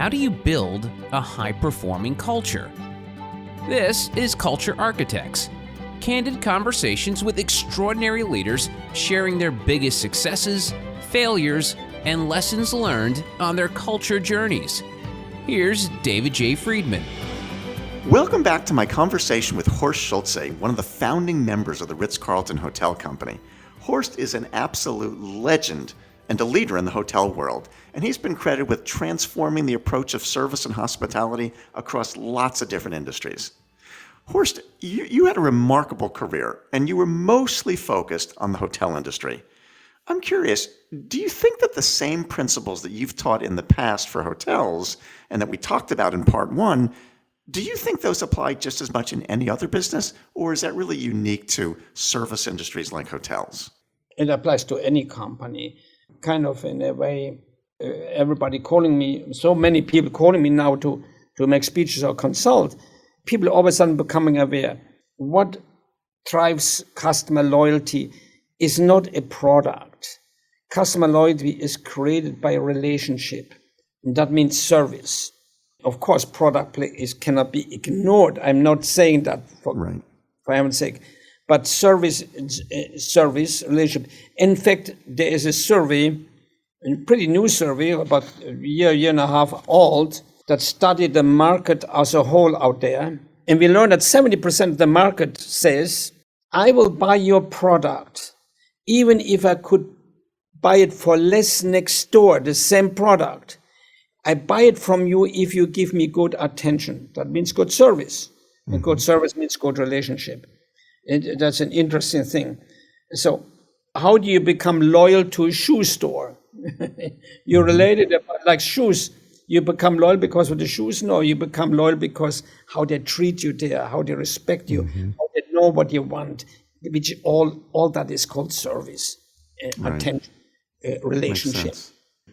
how do you build a high-performing culture? This is Culture Architects, candid conversations with extraordinary leaders sharing their biggest successes, failures, and lessons learned on their culture journeys. Here's David J. Friedman. Welcome back to my conversation with Horst Schulze, one of the founding members of the Ritz Carlton Hotel Company. Horst is an absolute legend and a leader in the hotel world, and he's been credited with transforming the approach of service and hospitality across lots of different industries. Horst, you had a remarkable career, and you were mostly focused on the hotel industry. I'm curious, do you think that the same principles that you've taught in the past for hotels and that we talked about in part one, do you think those apply just as much in any other business, or is that really unique to service industries like hotels? It applies to any company, kind of in a way. Everybody calling me, so many people calling me now to make speeches or consult. People all of a sudden becoming aware. What drives customer loyalty is not a product. Customer loyalty is created by a relationship, and that means service. Of course, product cannot be ignored. I'm not saying that for heaven's sake, but service, relationship. In fact, there is a survey, a pretty new survey, about a year and a half old, that studied the market as a whole out there. And we learned that 70% of the market says, I will buy your product, even if I could buy it for less next door, the same product. I buy it from you if you give me good attention. That means good service. Mm-hmm. And good service means good relationship. That's an interesting thing. So how do you become loyal to a shoe store? You're related like shoes. You become loyal because of the shoes? No, you become loyal because how they treat you there, how they respect you, how they know what you want, which all that is called service, attention, relationship.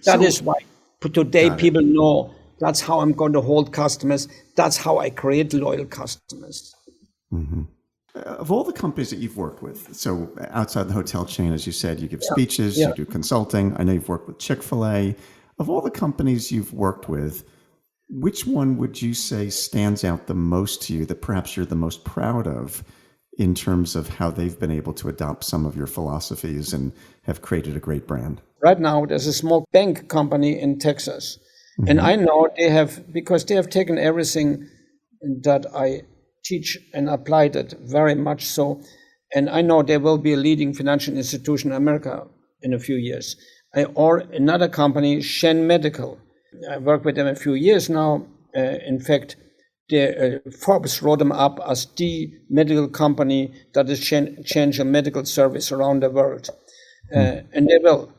That is why today people know that's how I'm going to hold customers. That's how I create loyal customers. Mm-hmm. Of all the companies that you've worked with, so outside the hotel chain, as you said, you give speeches, you do consulting. I know you've worked with Chick-fil-A. Of all the companies you've worked with, which one would you say stands out the most to you that perhaps you're the most proud of in terms of how they've been able to adopt some of your philosophies and have created a great brand? Right now, there's a small bank company in Texas. Mm-hmm. And I know because they have taken everything that I teach and applied it very much so. And I know they will be a leading financial institution in America in a few years. Or another company, Shen Medical. I worked with them a few years now. In fact, Forbes wrote them up as the medical company that is changing medical service around the world. And they will.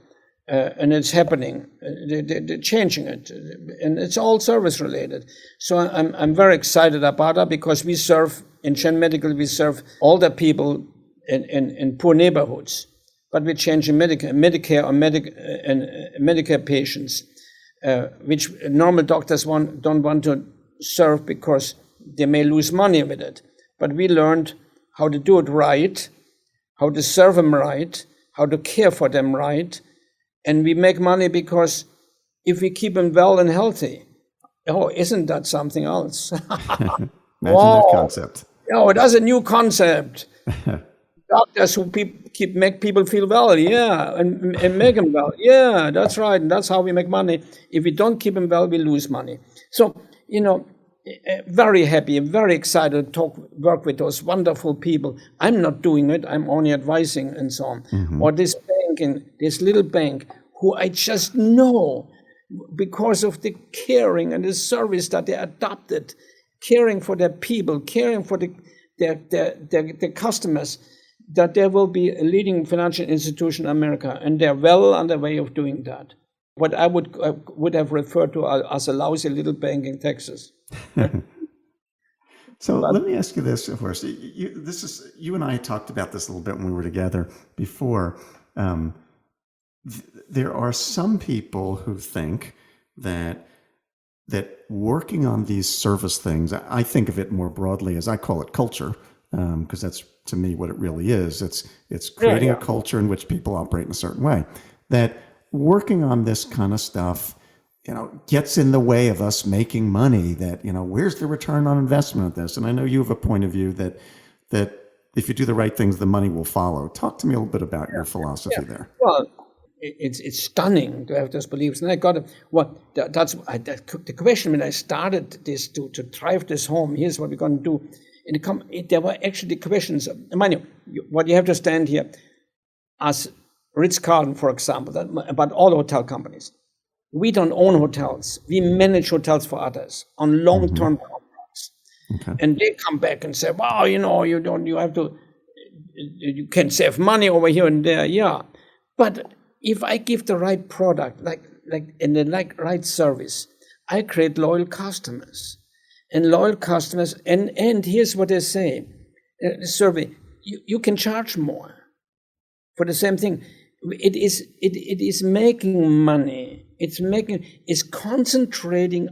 And it's happening. They're changing it. And it's all service related. So I'm very excited about that because we serve, in Shen Medical, we serve older people in poor neighborhoods. But we're changing Medicare or Medicare patients, which normal doctors don't want to serve because they may lose money with it. But we learned how to do it right, how to serve them right, how to care for them right. And we make money because if we keep them well and healthy, isn't that something else? Imagine that concept. Oh, that's a new concept. Doctors who make people feel well, and make them well. Yeah, that's right. And that's how we make money. If we don't keep them well, we lose money. So, very happy, very excited to work with those wonderful people. I'm not doing it. I'm only advising and so on. Mm-hmm. Or this little bank, who I just know because of the caring and the service that they adopted, caring for their people, caring for their customers, that there will be a leading financial institution in America, and they're well on their way of doing that. What I would have referred to as a lousy little bank in Texas. So let me ask you this, of course. You and I talked about this a little bit when we were together before. There are some people who think that working on these service things, I think of it more broadly as I call it culture, because that's to me what it really is. It's creating a culture in which people operate in a certain way. That working on this kind of stuff gets in the way of us making money, that, where's the return on investment of this? And I know you have a point of view that if you do the right things, the money will follow. Talk to me a little bit about your philosophy there. Well, it's stunning to have those beliefs. And I got the question when I started this to drive this home. Here's what we're going to do. And there were actually questions. Mind you, what you have to stand here, as Ritz Carlton, for example, about all hotel companies. We don't own hotels. We manage hotels for others on long-term contracts. Okay. And they come back and say, "Wow, you can save money over here and there." Yeah, but if I give the right product, and the right service, I create loyal customers. And here's what they say: the survey, you can charge more for the same thing. It is making money. It's concentrating,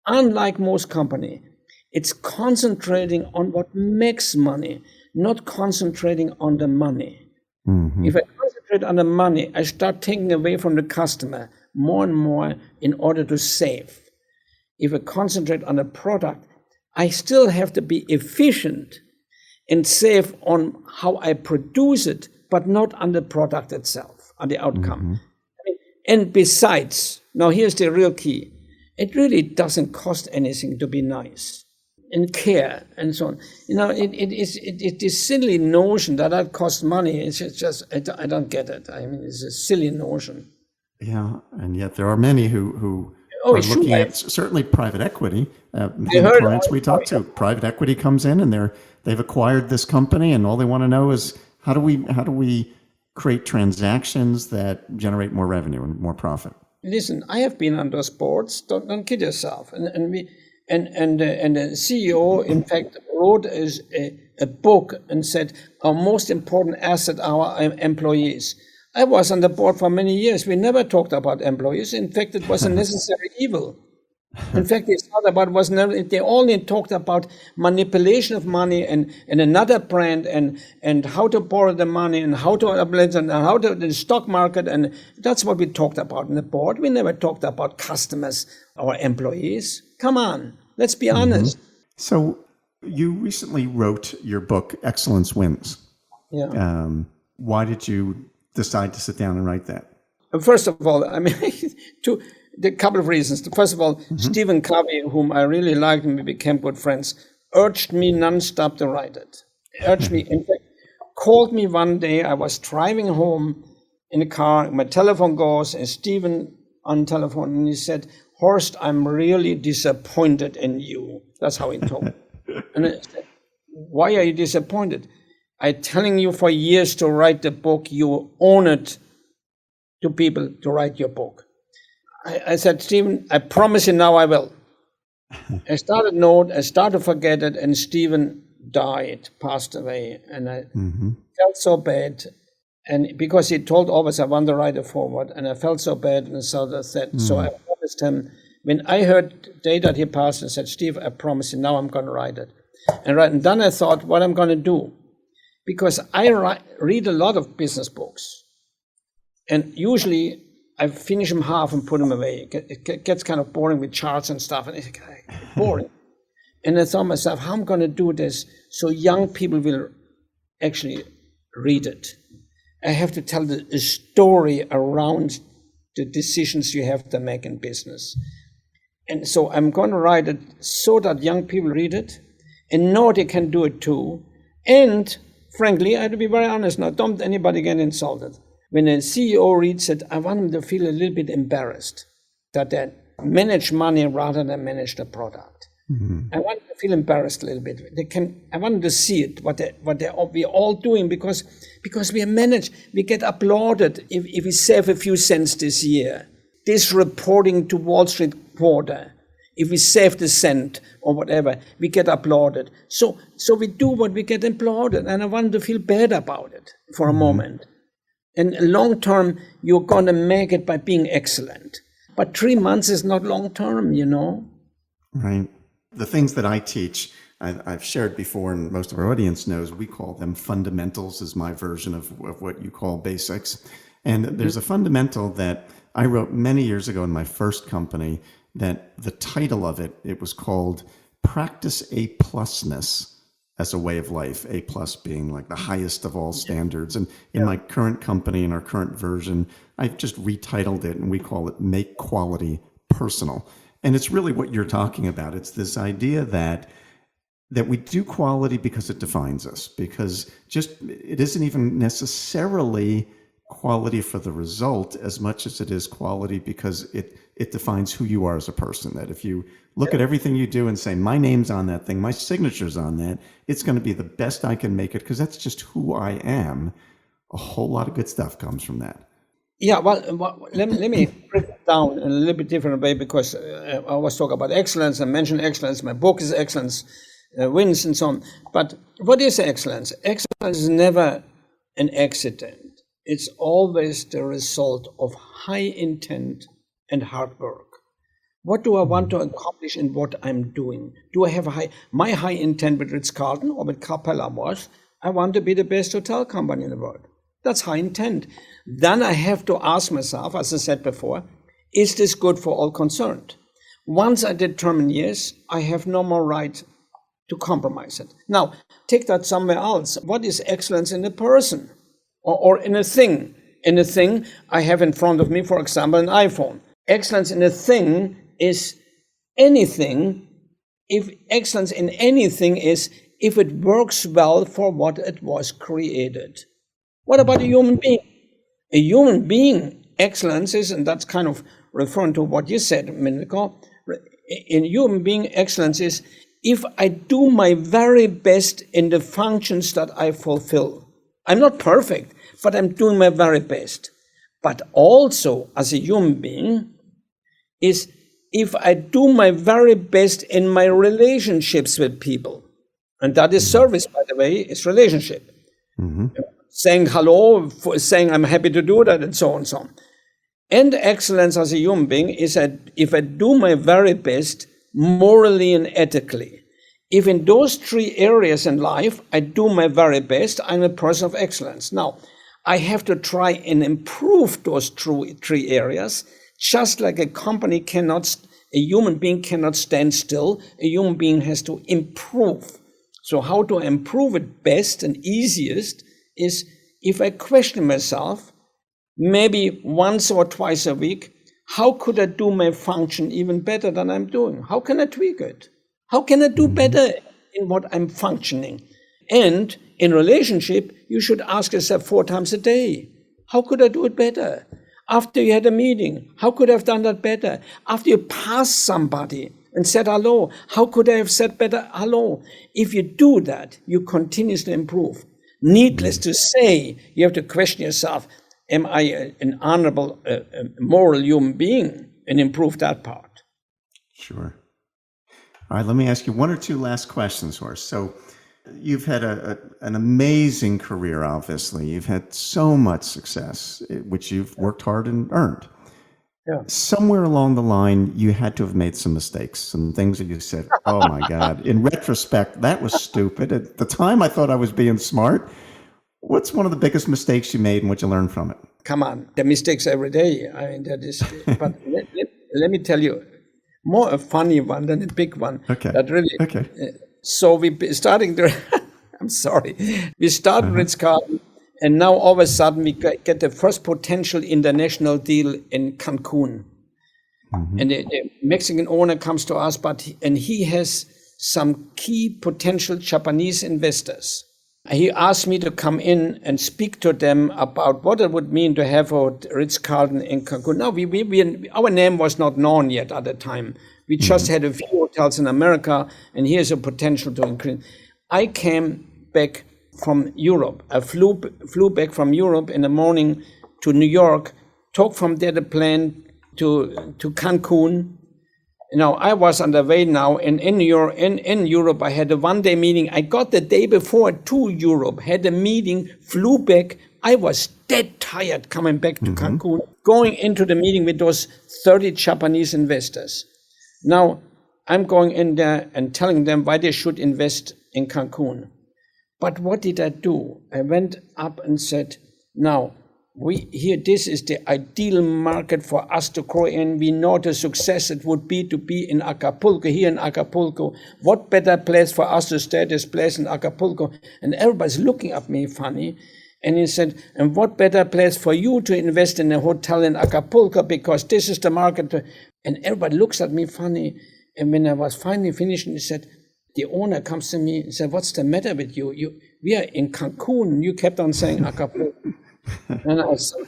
unlike most company, it's concentrating on what makes money, not concentrating on the money. Mm-hmm. If I concentrate on the money, I start taking away from the customer more and more in order to save. If I concentrate on the product, I still have to be efficient and save on how I produce it, but not on the product itself, on the outcome. Mm-hmm. And besides, now here's the real key. It really doesn't cost anything to be nice and care and so on. It is silly notion that costs money. It's just I don't get it. I mean, it's a silly notion. Yeah, and yet there are many who are looking at certainly private equity. The clients we talk to, private equity comes in and they've acquired this company, and all they want to know is how do we create transactions that generate more revenue and more profit. Listen, I have been on those boards. Don't kid yourself. And the CEO, in fact, wrote a book and said our most important asset are our employees. I was on the board for many years. We never talked about employees. In fact, it was a necessary evil. In fact, it's not about they only talked about manipulation of money and another brand and how to borrow the money and how to and how to the stock market, and that's what we talked about in the board. We never talked about customers or employees. Come on, let's be honest. So you recently wrote your book, Excellence Wins. Yeah. Why did you decide to sit down and write that? First of all, I mean, a couple of reasons. First of all, Stephen Covey, whom I really liked and we became good friends, urged me nonstop to write it. Urged me, in fact, called me one day. I was driving home in a car. My telephone goes, and Stephen on telephone, and he said, "Horst, I'm really disappointed in you." That's how he told me. And I said, "Why are you disappointed? I'm telling you for years to write the book. You own it to people to write your book." I said, "Stephen, I promise you now I will." I started to forget it, and Stephen died, passed away, and I felt so bad. And because he told always I want to write it forward, and I felt so bad, and so I said, so I promised him. When I heard the day that he passed, I said, "Steve, I promise you now I'm going to write it." And then I thought, what I'm going to do, because I read a lot of business books, and usually I finish them half and put them away. It gets kind of boring with charts and stuff, and it's boring. And I thought to myself, how am I going to do this so young people will actually read it? I have to tell a story around the decisions you have to make in business. And so I'm going to write it so that young people read it and know they can do it too. And frankly, I have to be very honest now, don't anybody get insulted. When a CEO reads it, I want them to feel a little bit embarrassed that they manage money rather than manage the product. I want them to feel embarrassed a little bit. I want them to see it, what we're all doing, because we get applauded if we save a few cents this year. This reporting to Wall Street quarter, if we save the cent or whatever, we get applauded. So we do what we get applauded, and I want them to feel bad about it for a moment. And long term, you're going to make it by being excellent. But 3 months is not long term, Right. The things that I teach, I've shared before, and most of our audience knows, we call them fundamentals, is my version of what you call basics. And there's a fundamental that I wrote many years ago in my first company that the title of it was called Practice A Plusness as a Way of Life, A plus being like the highest of all standards. And in my current company, in our current version, I've just retitled it and we call it Make Quality Personal. And it's really what you're talking about. It's this idea that we do quality because it defines us, because it isn't even necessarily quality for the result as much as it is quality because it defines who you are as a person. That if you look at everything you do and say, my name's on that thing, my signature's on that, it's going to be the best I can make it because that's just who I am. A whole lot of good stuff comes from that. Yeah, well let me break it down in a little bit different way, because I always talk about excellence and mention excellence. My book is Excellence Wins and so on. But what is excellence? Excellence is never an accident. It's always the result of high intent and hard work. What do I want to accomplish in what I'm doing? Do I have my high intent with Ritz Carlton or with Capella was, I want to be the best hotel company in the world. That's high intent. Then I have to ask myself, as I said before, is this good for all concerned? Once I determine yes, I have no more right to compromise it. Now, take that somewhere else. What is excellence in a person or in a thing? In a thing, I have in front of me, for example, an iPhone. Excellence in a thing is anything. If excellence in anything is if it works well for what it was created. What about a human being? A human being, excellence is, and that's kind of referring to what you said a minute ago, in human being, excellence is if I do my very best in the functions that I fulfill. I'm not perfect, but I'm doing my very best. But also, as a human being, is if I do my very best in my relationships with people. And that is service, by the way, is relationship. Mm-hmm. Saying hello, saying I'm happy to do that, and so on and so on. And excellence as a human being is that if I do my very best morally and ethically, if in those three areas in life I do my very best, I'm a person of excellence. Now, I have to try and improve those three areas, just like a human being cannot stand still. A human being has to improve. So how to improve it best and easiest is if I question myself, maybe once or twice a week, how could I do my function even better than I'm doing? How can I tweak it? How can I do better in what I'm functioning? And in relationship, you should ask yourself 4 times a day, how could I do it better? After you had a meeting, how could I have done that better? After you passed somebody and said hello, how could I have said better hello? If you do that, you continuously improve. Needless to say, you have to question yourself, am I an honorable, moral human being, and improve that part? Sure. All right, let me ask you 1 or 2 last questions, Horst. So you've had an amazing career, obviously. You've had so much success, which you've worked hard and earned. Yeah. Somewhere along the line, you had to have made some mistakes, some things that you said, oh my God, in retrospect, that was stupid. At the time, I thought I was being smart. What's one of the biggest mistakes you made and what you learned from it? Come on, the mistakes every day. I mean, that is, but let me tell you, more a funny one than a big one. Okay. That really. Okay. So I'm sorry. We started Ritz Carlton, and now all of a sudden we get the first potential international deal in Cancun. Mm-hmm. And the Mexican owner comes to us, and he has some key potential Japanese investors. He asked me to come in and speak to them about what it would mean to have a Ritz Carlton in Cancun. Now, our name was not known yet at the time. We just had a few hotels in America, and here's a potential to increase. I came back from Europe. I flew back from Europe in the morning to New York, took from there the plane to Cancun. Now, I was on the way now, and in Europe, I had a one-day meeting. I got the day before to Europe, had a meeting, flew back. I was dead tired coming back to Cancun, going into the meeting with those 30 Japanese investors. Now, I'm going in there and telling them why they should invest in Cancun. But what did I do? I went up and said, now, this is the ideal market for us to grow in. We know the success it would be to be in Acapulco, here in Acapulco. What better place for us to stay, this place in Acapulco? And everybody's looking at me funny. And he said, and what better place for you to invest in a hotel in Acapulco, because this is the market. And everybody looks at me funny. And when I was finally finished, he said, the owner comes to me and said, what's the matter with you? We are in Cancun. You kept on saying Acapulco. And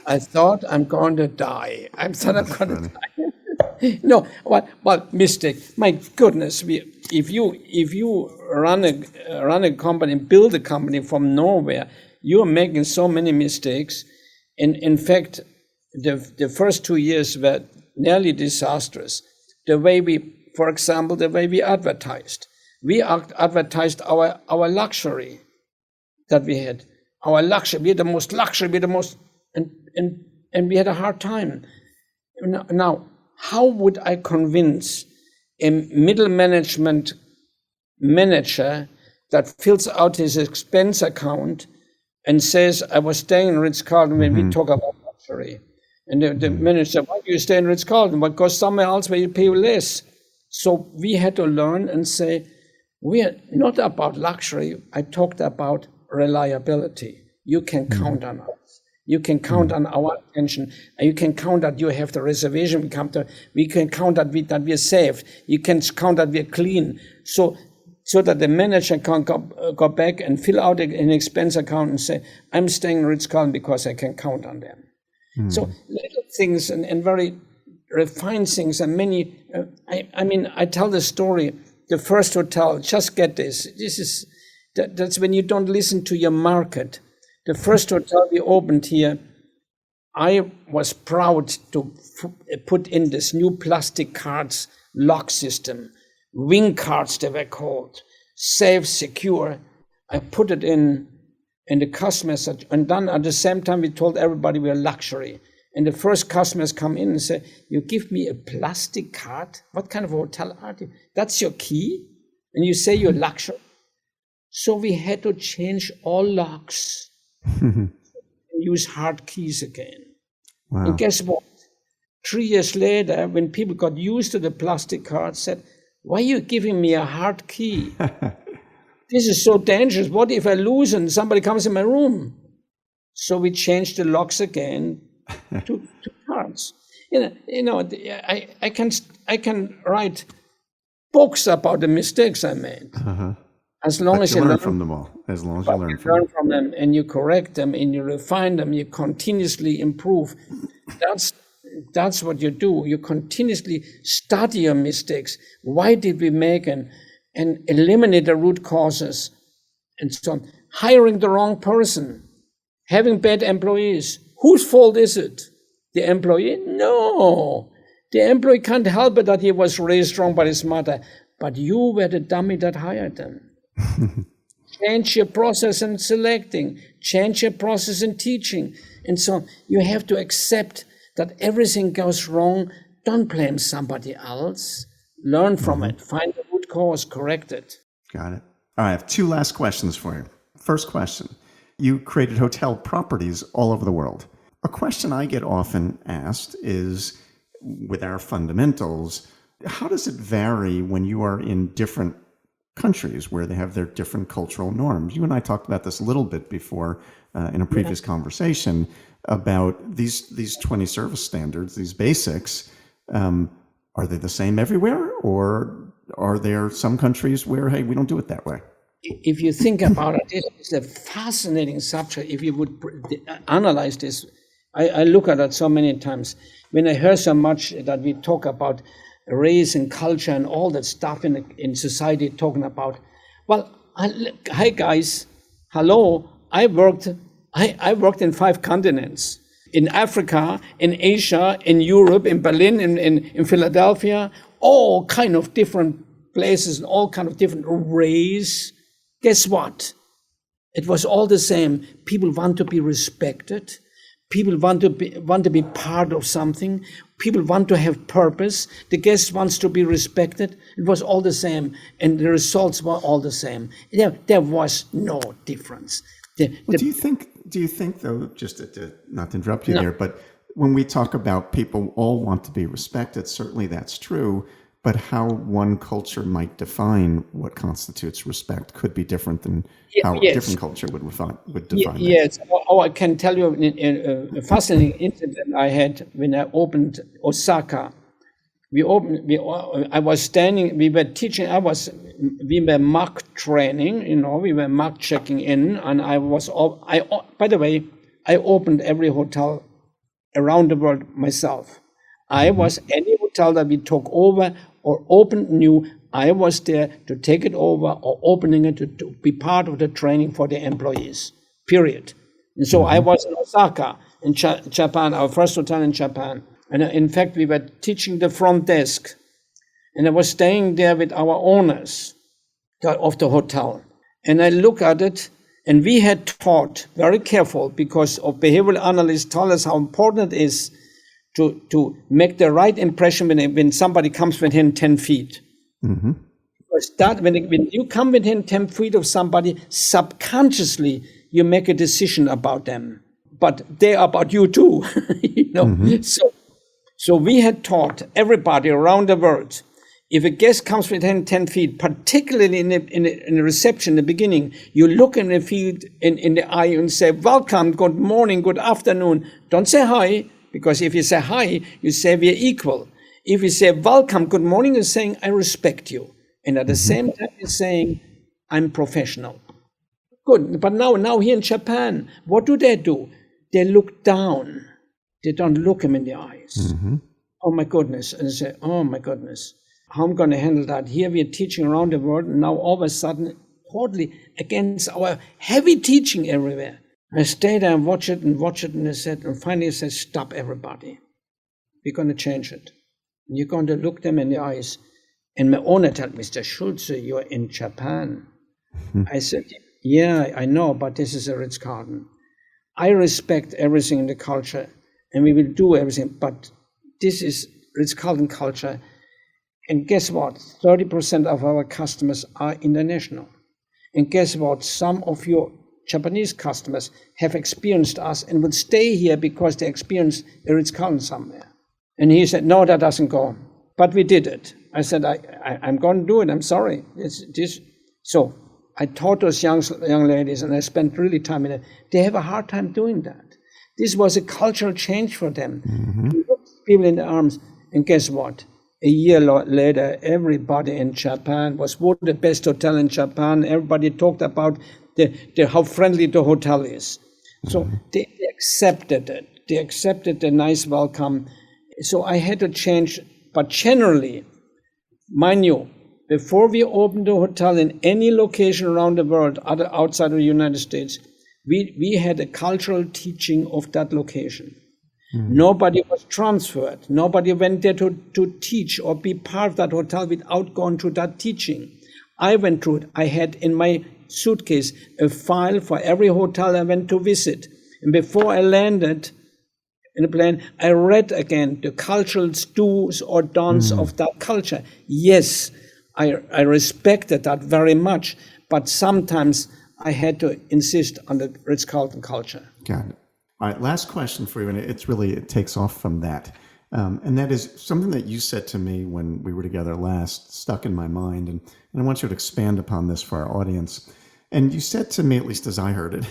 I thought I'm going to die. I thought I'm going to die. No, what mistake? My goodness, if you run a company, build a company from nowhere, you are making so many mistakes. In fact, the first 2 years were nearly disastrous. For example, the way we advertised. We advertised our luxury that we had. Our luxury, we had the most luxury, and we had a hard time. Now, how would I convince a middle management manager that fills out his expense account and says, I was staying in Ritz Carlton when we talk about luxury? And the manager said, why do you stay in Ritz Carlton? Because somewhere else where you pay less. So we had to learn and say, we are not about luxury. I talked about reliability. You can count on us. You can count on our attention. You can count that you have the reservation. We can count that we are safe. You can count that we are clean. So that the manager can go back and fill out an expense account and say, I'm staying in Ritz-Carlton because I can count on them. So little things and very refined things and many. I tell the story. The first hotel. Just get this. That's when you don't listen to your market. The first hotel we opened here, I was proud to put in this new plastic cards lock system, wing cards they were called, safe, secure. I put it in, and the customers, and then at the same time we told everybody we are luxury. And the first customers come in and say, you give me a plastic card? What kind of hotel are you? That's your key? And you say you're luxury? So we had to change all locks and use hard keys again. Wow. And guess what? 3 years later, when people got used to the plastic card, said, why are you giving me a hard key? This is so dangerous. What if I lose and somebody comes in my room? So we changed the locks again to cards. I can write books about the mistakes I made. As long as you learn from them all, as long as you learn from them, and you correct them, and you refine them, you continuously improve. That's what you do. You continuously study your mistakes. Why did we make and eliminate the root causes, and so on. Hiring the wrong person, having bad employees. Whose fault is it? The employee? No. The employee can't help it that he was raised wrong by his mother, but you were the dummy that hired them. Change your process in selecting, change your process in teaching, and so on. You have to accept that everything goes wrong. Don't blame somebody else. Learn from it. Find the root cause, correct it. Got it. All right, I have 2 last questions for you. First question. You created hotel properties all over the world. A question I get often asked is, with our fundamentals, how does it vary when you are in different countries where they have their different cultural norms? You and I talked about this a little bit before in a previous conversation about these 20 service standards, these basics. Are they the same everywhere, or are there some countries where, hey, we don't do it that way? If you think about it, it's a fascinating subject. If you would analyze this, I look at it so many times. When I hear so much that we talk about race and culture and all that stuff in society talking about, well, hi guys, hello. I worked in 5 continents. In Africa, in Asia, in Europe, in Berlin, in Philadelphia, all kind of different places and all kind of different race. Guess what? It was all the same. People want to be respected. People want to be part of something. People want to have purpose. The guest wants to be respected. It was all the same, and the results were all the same. There was no difference. Do you think Do you think, though, just not to interrupt you there, but when we talk about people all want to be respected, certainly that's true, but how one culture might define what constitutes respect could be different than how a different culture would define that. Yes. I can tell you a fascinating incident I had when I opened Osaka. We were mock training, we were mock checking in, and by the way, I opened every hotel around the world myself. I was any hotel that we took over or opened new, I was there to take it over or opening it to be part of the training for the employees, period. And so I was in Osaka, in Japan, our first hotel in Japan. And in fact, we were teaching the front desk. And I was staying there with our owners of the hotel. And I look at it, and we had taught very careful, because of behavioral analysts told us how important it is to make the right impression when somebody comes within 10 feet. Mm-hmm. Because when you come within 10 feet of somebody, subconsciously, you make a decision about them. But they're about you too, Mm-hmm. So we had taught everybody around the world, if a guest comes within 10 feet, particularly in the reception, in the beginning, you look in the field in the eye and say, welcome, good morning, good afternoon. Don't say hi, because if you say hi, you say we're equal. If you say welcome, good morning, you're saying I respect you. And at the same time, you're saying I'm professional. Good, but now here in Japan, what do? They look down. They don't look him in the eyes. Mm-hmm. Oh my goodness. And they say, oh my goodness, how am I going to handle that? Here we are teaching around the world, and now all of a sudden, totally against our heavy teaching everywhere. I stayed there and watched it, and finally I said, stop everybody. We're going to change it. And you're going to look them in the eyes. And my owner told me, Mr. Schulze, you're in Japan. Mm-hmm. I said, yeah, I know, but this is a Ritz Carlton. I respect everything in the culture, and we will do everything, but this is Ritz Carlton culture. And guess what? 30% of our customers are international. And guess what? Some of your Japanese customers have experienced us and will stay here because they experienced a Ritz Carlton somewhere. And he said, no, that doesn't go. But we did it. I said, I'm going to do it. I'm sorry. So I taught those young ladies, and I spent really time in it. They have a hard time doing that. This was a cultural change for them. Mm-hmm. To look people in the arms, and guess what? A year later, everybody in Japan was voted the best hotel in Japan. Everybody talked about how friendly the hotel is. So they accepted it. They accepted the nice welcome. So I had to change, but generally, mind you, before we opened the hotel in any location around the world, outside of the United States, we had a cultural teaching of that location. Mm. Nobody was transferred. Nobody went there to teach or be part of that hotel without going through that teaching. I went through it. I had in my suitcase a file for every hotel I went to visit. And before I landed in the plane, I read again the cultural do's or don'ts of that culture. Yes, I respected that very much, but sometimes I had to insist on the Ritz Carlton culture. Got it. All right, last question for you, and it takes off from that. And that is something that you said to me when we were together last, stuck in my mind, and I want you to expand upon this for our audience. And you said to me, at least as I heard it,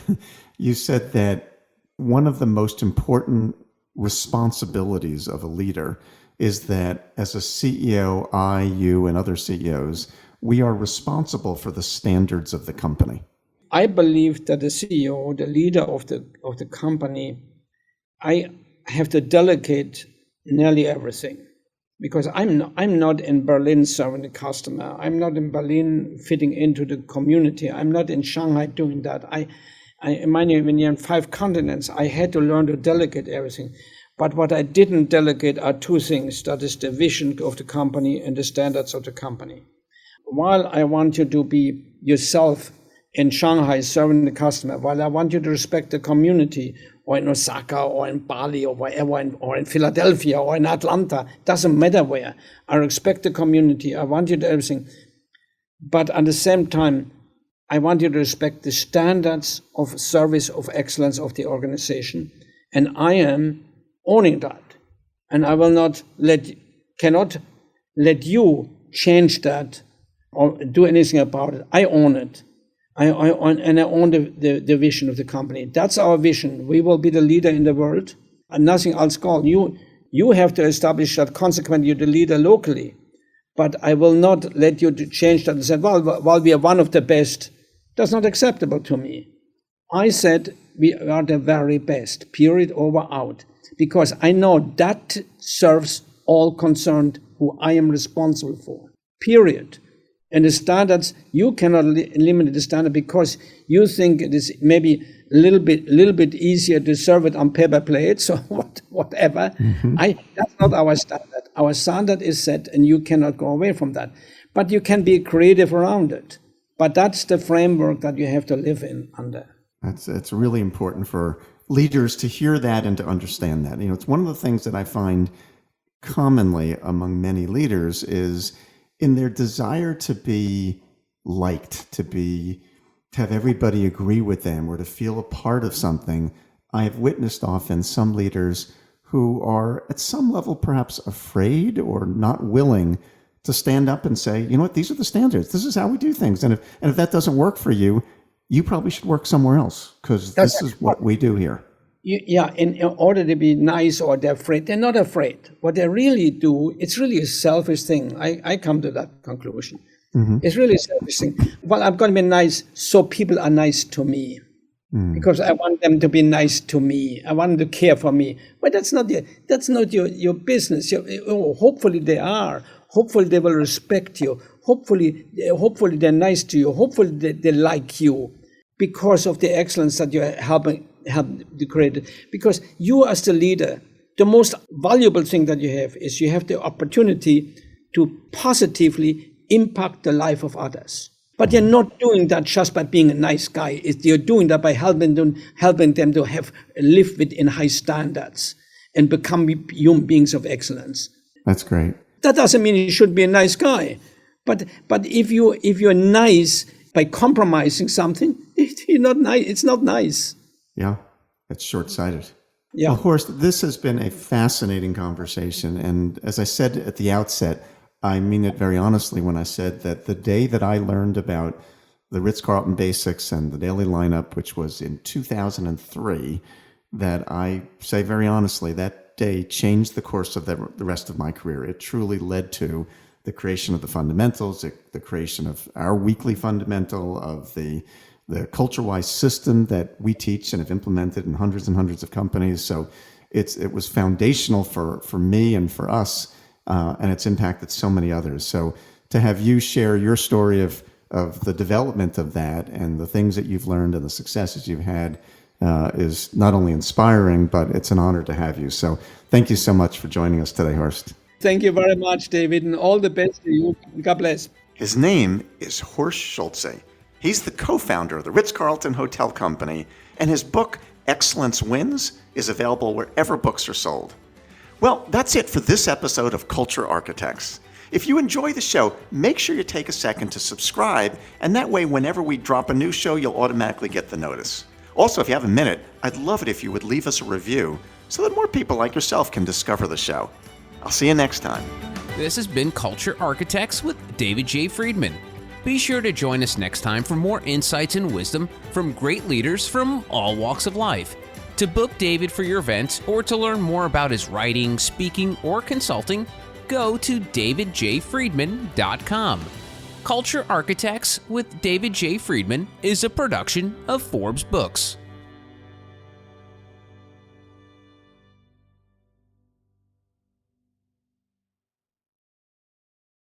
you said that one of the most important responsibilities of a leader is that as a CEO, you, and other CEOs, we are responsible for the standards of the company. I believe that the CEO, the leader of the company, I have to delegate nearly everything, because I'm not in Berlin serving the customer. I'm not in Berlin fitting into the community. I'm not in Shanghai doing that. When you're in 5 continents, I had to learn to delegate everything. But what I didn't delegate are 2 things. That is the vision of the company and the standards of the company. While I want you to be yourself in Shanghai serving the customer, while I want you to respect the community, or in Osaka, or in Bali, or wherever, or in Philadelphia, or in Atlanta, doesn't matter where. I respect the community. I want you to do everything. But at the same time, I want you to respect the standards of service of excellence of the organization. And I am owning that. And I will cannot let you change that or do anything about it. I own it. I own the vision of the company. That's our vision. We will be the leader in the world, and nothing else called. You have to establish that consequently you're the leader locally. But I will not let you to change that and say, well, we are one of the best. That's not acceptable to me. I said we are the very best, period, over, out. Because I know that serves all concerned who I am responsible for, period. And the standards, you cannot eliminate the standard because you think it is maybe a little bit easier to serve it on paper plates or whatever. That's not our standard. Our standard is set and you cannot go away from that. But you can be creative around it. But that's the framework that you have to live in under. It's really important for leaders to hear that and to understand that. It's one of the things that I find commonly among many leaders is in their desire to be liked, to have everybody agree with them or to feel a part of something. I have witnessed often some leaders who are at some level perhaps afraid or not willing to stand up and say, you know what, these are the standards. This is how we do things. And if that doesn't work for you, you probably should work somewhere else because this is what we do here. In order to be nice or they're afraid, they're not afraid. What they really do, it's really a selfish thing. I come to that conclusion. It's really a selfish thing. Well, I'm going to be nice so people are nice to me. Because I want them to be nice to me. I want them to care for me. But that's not your business. Hopefully they are. Hopefully they will respect you. Hopefully they're nice to you. Hopefully they like you because of the excellence that you're helping to create. Because you as the leader, the most valuable thing that you have is you have the opportunity to positively impact the life of others. But you're not doing that just by being a nice guy. You're doing that by helping them to live within high standards and become human beings of excellence. That's great. That doesn't mean you should be a nice guy. But if you're nice by compromising something, you're not nice. It's not nice. Yeah, it's short-sighted. Yeah. Well, Horst, this has been a fascinating conversation. And as I said at the outset, I mean it very honestly when I said that the day that I learned about the Ritz Carlton Basics and the daily lineup, which was in 2003, that I say very honestly, that day changed the course of the rest of my career. It truly led to the creation of the fundamentals, the creation of our weekly fundamental, of the CultureWise system that we teach and have implemented in hundreds and hundreds of companies. So it was foundational for me and for us. And it's impacted so many others. So to have you share your story of the development of that and the things that you've learned and the successes you've had is not only inspiring, but it's an honor to have you. So thank you so much for joining us today, Horst. Thank you very much, David, and all the best to you. God bless. His name is Horst Schulze. He's the co-founder of the Ritz Carlton Hotel Company, and his book, Excellence Wins, is available wherever books are sold. Well, that's it for this episode of Culture Architects. If you enjoy the show, make sure you take a second to subscribe, and that way whenever we drop a new show, you'll automatically get the notice. Also, if you have a minute, I'd love it if you would leave us a review so that more people like yourself can discover the show. I'll see you next time. This has been Culture Architects with David J. Friedman. Be sure to join us next time for more insights and wisdom from great leaders from all walks of life. To book David for your event or to learn more about his writing, speaking, or consulting, go to davidjfriedman.com. Culture Architects with David J. Friedman is a production of Forbes Books.